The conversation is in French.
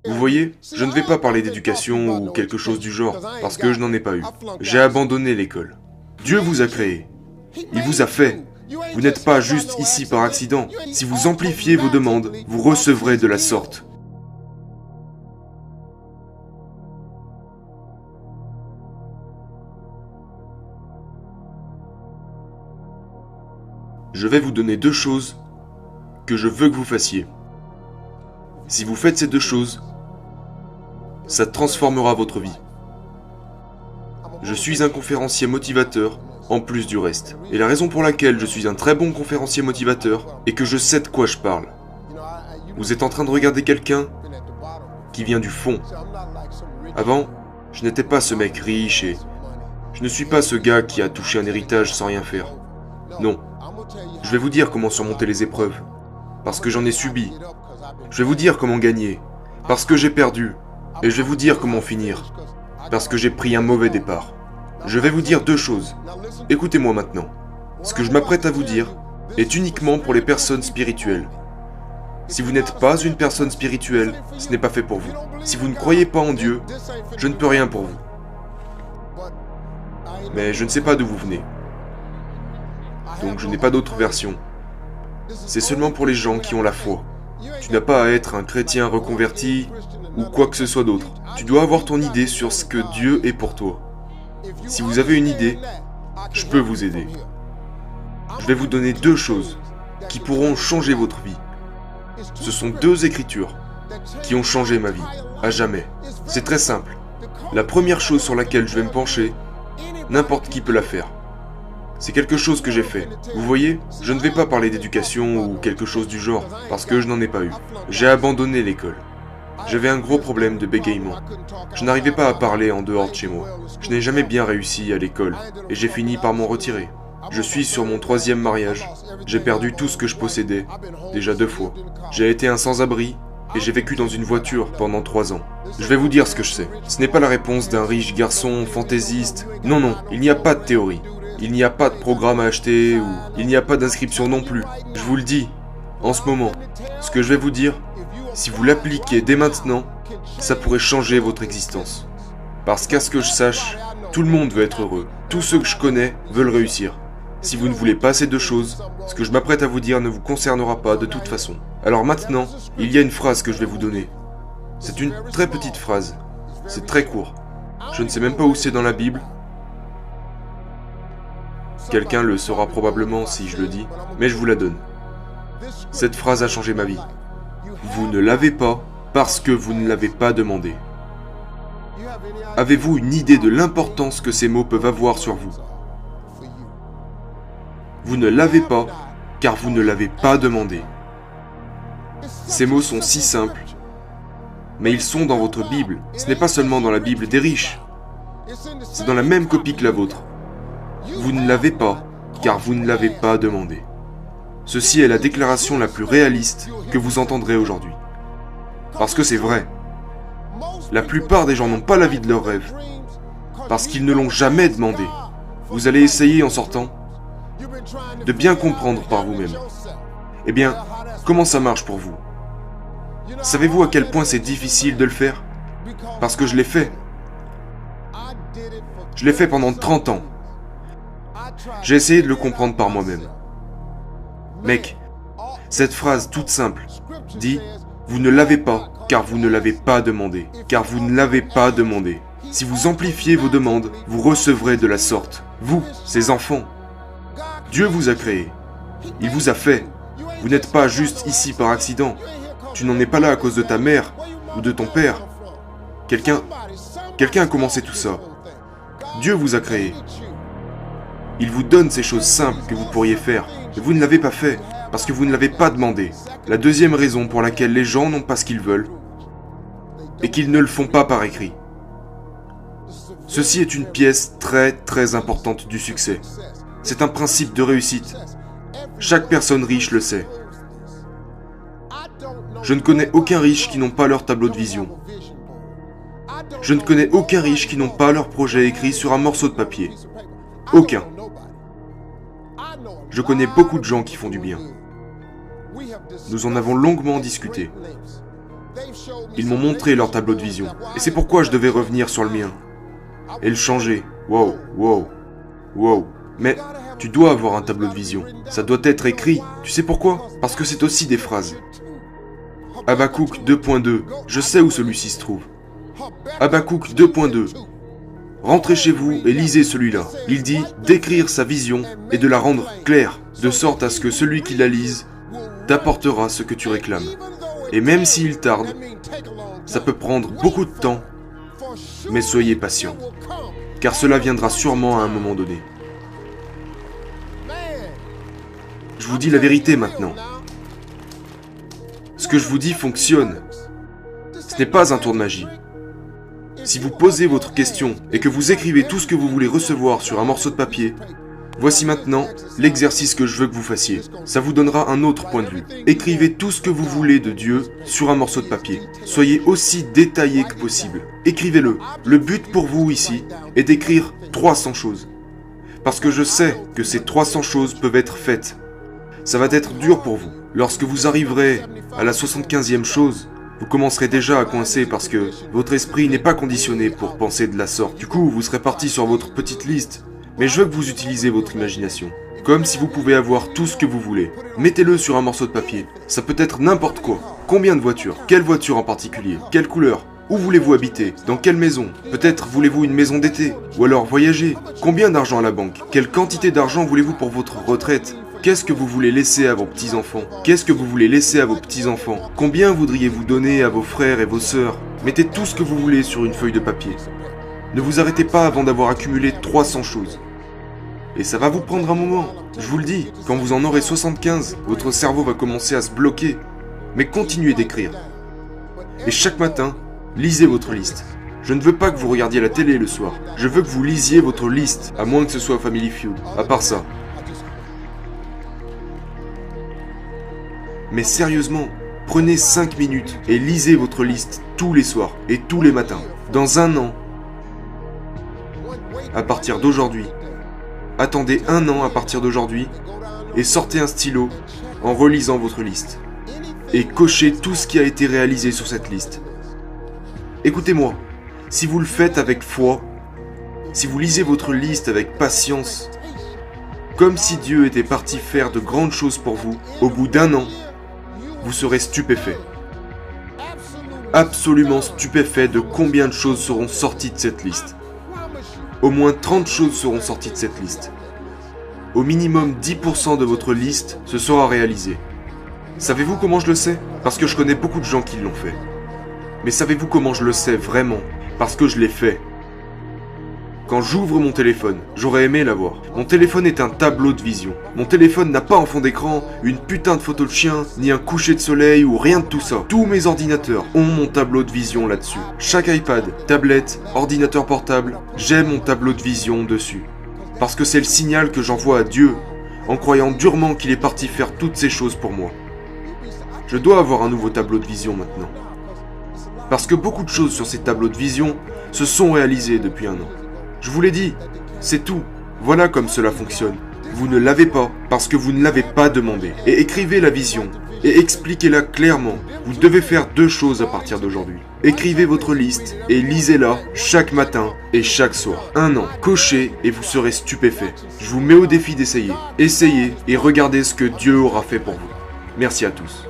Vous voyez, je ne vais pas parler d'éducation ou quelque chose du genre, parce que je n'en ai pas eu. J'ai abandonné l'école. Dieu vous a créé. Il vous a fait. Vous n'êtes pas juste ici par accident. Si vous amplifiez vos demandes, vous recevrez de la sorte. Je vais vous donner deux choses que je veux que vous fassiez. Si vous faites ces deux choses, ça transformera votre vie. Je suis un conférencier motivateur, en plus du reste. Et la raison pour laquelle je suis un très bon conférencier motivateur est que je sais de quoi je parle. Vous êtes en train de regarder quelqu'un qui vient du fond. Avant, je n'étais pas ce mec riche et je ne suis pas ce gars qui a touché un héritage sans rien faire. Non. Je vais vous dire comment surmonter les épreuves, parce que j'en ai subi. Je vais vous dire comment gagner, parce que j'ai perdu. Et je vais vous dire comment finir, parce que j'ai pris un mauvais départ. Je vais vous dire deux choses. Écoutez-moi maintenant. Ce que je m'apprête à vous dire est uniquement pour les personnes spirituelles. Si vous n'êtes pas une personne spirituelle, ce n'est pas fait pour vous. Si vous ne croyez pas en Dieu, je ne peux rien pour vous. Mais je ne sais pas d'où vous venez. Donc je n'ai pas d'autre version. C'est seulement pour les gens qui ont la foi. Tu n'as pas à être un chrétien reconverti ou quoi que ce soit d'autre. Tu dois avoir ton idée sur ce que Dieu est pour toi. Si vous avez une idée, je peux vous aider. Je vais vous donner deux choses qui pourront changer votre vie. Ce sont deux écritures qui ont changé ma vie, à jamais. C'est très simple. La première chose sur laquelle je vais me pencher, n'importe qui peut la faire. C'est quelque chose que j'ai fait. Vous voyez, je ne vais pas parler d'éducation ou quelque chose du genre, parce que je n'en ai pas eu. J'ai abandonné l'école. J'avais un gros problème de bégaiement. Je n'arrivais pas à parler en dehors de chez moi. Je n'ai jamais bien réussi à l'école, et j'ai fini par m'en retirer. Je suis sur mon 3e mariage. J'ai perdu tout ce que je possédais, déjà 2 fois. J'ai été un sans-abri, et j'ai vécu dans une voiture pendant 3 ans. Je vais vous dire ce que je sais. Ce n'est pas la réponse d'un riche garçon fantaisiste. Non, non, il n'y a pas de théorie. Il n'y a pas de programme à acheter, ou il n'y a pas d'inscription non plus. Je vous le dis, en ce moment, ce que je vais vous dire, si vous l'appliquez dès maintenant, ça pourrait changer votre existence. Parce qu'à ce que je sache, tout le monde veut être heureux. Tous ceux que je connais veulent réussir. Si vous ne voulez pas ces deux choses, ce que je m'apprête à vous dire ne vous concernera pas de toute façon. Alors maintenant, il y a une phrase que je vais vous donner. C'est une très petite phrase. C'est très court. Je ne sais même pas où c'est dans la Bible. Quelqu'un le saura probablement si je le dis, mais je vous la donne. Cette phrase a changé ma vie. Vous ne l'avez pas parce que vous ne l'avez pas demandé. Avez-vous une idée de l'importance que ces mots peuvent avoir sur vous? Vous ne l'avez pas car vous ne l'avez pas demandé. Ces mots sont si simples, mais ils sont dans votre Bible. Ce n'est pas seulement dans la Bible des riches. C'est dans la même copie que la vôtre. Vous ne l'avez pas, car vous ne l'avez pas demandé. Ceci est la déclaration la plus réaliste que vous entendrez aujourd'hui. Parce que c'est vrai. La plupart des gens n'ont pas la vie de leurs rêves, parce qu'ils ne l'ont jamais demandé. Vous allez essayer en sortant de bien comprendre par vous-même. Eh bien, comment ça marche pour vous? Savez-vous à quel point c'est difficile de le faire? Parce que je l'ai fait. Je l'ai fait pendant 30 ans. J'ai essayé de le comprendre par moi-même. Mec, cette phrase toute simple dit « Vous ne l'avez pas, car vous ne l'avez pas demandé. Car vous ne l'avez pas demandé. Si vous amplifiez vos demandes, vous recevrez de la sorte. Vous, ces enfants. Dieu vous a créé. Il vous a fait. Vous n'êtes pas juste ici par accident. Tu n'en es pas là à cause de ta mère ou de ton père. Quelqu'un a commencé tout ça. Dieu vous a créé. Il vous donne ces choses simples que vous pourriez faire, mais vous ne l'avez pas fait, parce que vous ne l'avez pas demandé. La deuxième raison pour laquelle les gens n'ont pas ce qu'ils veulent, est qu'ils ne le font pas par écrit. Ceci est une pièce très très importante du succès. C'est un principe de réussite. Chaque personne riche le sait. Je ne connais aucun riche qui n'ont pas leur tableau de vision. Je ne connais aucun riche qui n'ont pas leur projet écrit sur un morceau de papier. Aucun. Je connais beaucoup de gens qui font du bien. Nous en avons longuement discuté. Ils m'ont montré leur tableau de vision. Et c'est pourquoi je devais revenir sur le mien. Et le changer. Wow, wow, wow. Mais tu dois avoir un tableau de vision. Ça doit être écrit. Tu sais pourquoi? Parce que c'est aussi des phrases. Habakkuk 2.2. Je sais où celui-ci se trouve. Habakkuk 2.2. Rentrez chez vous et lisez celui-là. Il dit d'écrire sa vision et de la rendre claire, de sorte à ce que celui qui la lise t'apportera ce que tu réclames. Et même s'il tarde, ça peut prendre beaucoup de temps, mais soyez patient, car cela viendra sûrement à un moment donné. Je vous dis la vérité maintenant. Ce que je vous dis fonctionne. Ce n'est pas un tour de magie. Si vous posez votre question et que vous écrivez tout ce que vous voulez recevoir sur un morceau de papier, voici maintenant l'exercice que je veux que vous fassiez. Ça vous donnera un autre point de vue. Écrivez tout ce que vous voulez de Dieu sur un morceau de papier. Soyez aussi détaillé que possible. Écrivez-le. Le but pour vous ici est d'écrire 300 choses. Parce que je sais que ces 300 choses peuvent être faites. Ça va être dur pour vous. Lorsque vous arriverez à la 75e chose, vous commencerez déjà à coincer parce que votre esprit n'est pas conditionné pour penser de la sorte. Du coup, vous serez parti sur votre petite liste. Mais je veux que vous utilisiez votre imagination. Comme si vous pouvez avoir tout ce que vous voulez. Mettez-le sur un morceau de papier. Ça peut être n'importe quoi. Combien de voitures? Quelle voiture en particulier? Quelle couleur? Où voulez-vous habiter? Dans quelle maison? Peut-être voulez-vous une maison d'été? Ou alors voyager? Combien d'argent à la banque? Quelle quantité d'argent voulez-vous pour votre retraite? Qu'est-ce que vous voulez laisser à vos petits-enfants? Qu'est-ce que vous voulez laisser à vos petits-enfants? Combien voudriez-vous donner à vos frères et vos sœurs? Mettez tout ce que vous voulez sur une feuille de papier. Ne vous arrêtez pas avant d'avoir accumulé 300 choses. Et ça va vous prendre un moment. Je vous le dis, quand vous en aurez 75, votre cerveau va commencer à se bloquer. Mais continuez d'écrire. Et chaque matin, lisez votre liste. Je ne veux pas que vous regardiez la télé le soir. Je veux que vous lisiez votre liste, à moins que ce soit Family Feud. À part ça. Mais sérieusement, prenez 5 minutes et lisez votre liste tous les soirs et tous les matins. Dans un an, à partir d'aujourd'hui, attendez un an à partir d'aujourd'hui et sortez un stylo en relisant votre liste. Et cochez tout ce qui a été réalisé sur cette liste. Écoutez-moi, si vous le faites avec foi, si vous lisez votre liste avec patience, comme si Dieu était parti faire de grandes choses pour vous, au bout d'un an, vous serez stupéfait. Absolument stupéfait de combien de choses seront sorties de cette liste. Au moins 30 choses seront sorties de cette liste. Au minimum 10% de votre liste se sera réalisé. Savez-vous comment je le sais? Parce que je connais beaucoup de gens qui l'ont fait. Mais savez-vous comment je le sais vraiment? Parce que je l'ai fait. Quand j'ouvre mon téléphone, j'aurais aimé l'avoir. Mon téléphone est un tableau de vision. Mon téléphone n'a pas en fond d'écran une putain de photo de chien, ni un coucher de soleil ou rien de tout ça. Tous mes ordinateurs ont mon tableau de vision là-dessus. Chaque iPad, tablette, ordinateur portable, j'ai mon tableau de vision dessus. Parce que c'est le signal que j'envoie à Dieu, en croyant durement qu'il est parti faire toutes ces choses pour moi. Je dois avoir un nouveau tableau de vision maintenant. Parce que beaucoup de choses sur ces tableaux de vision se sont réalisées depuis un an. Je vous l'ai dit, c'est tout. Voilà comme cela fonctionne. Vous ne l'avez pas parce que vous ne l'avez pas demandé. Et écrivez la vision et expliquez-la clairement. Vous devez faire 2 choses à partir d'aujourd'hui. Écrivez votre liste et lisez-la chaque matin et chaque soir. Un an, cochez et vous serez stupéfait. Je vous mets au défi d'essayer. Essayez et regardez ce que Dieu aura fait pour vous. Merci à tous.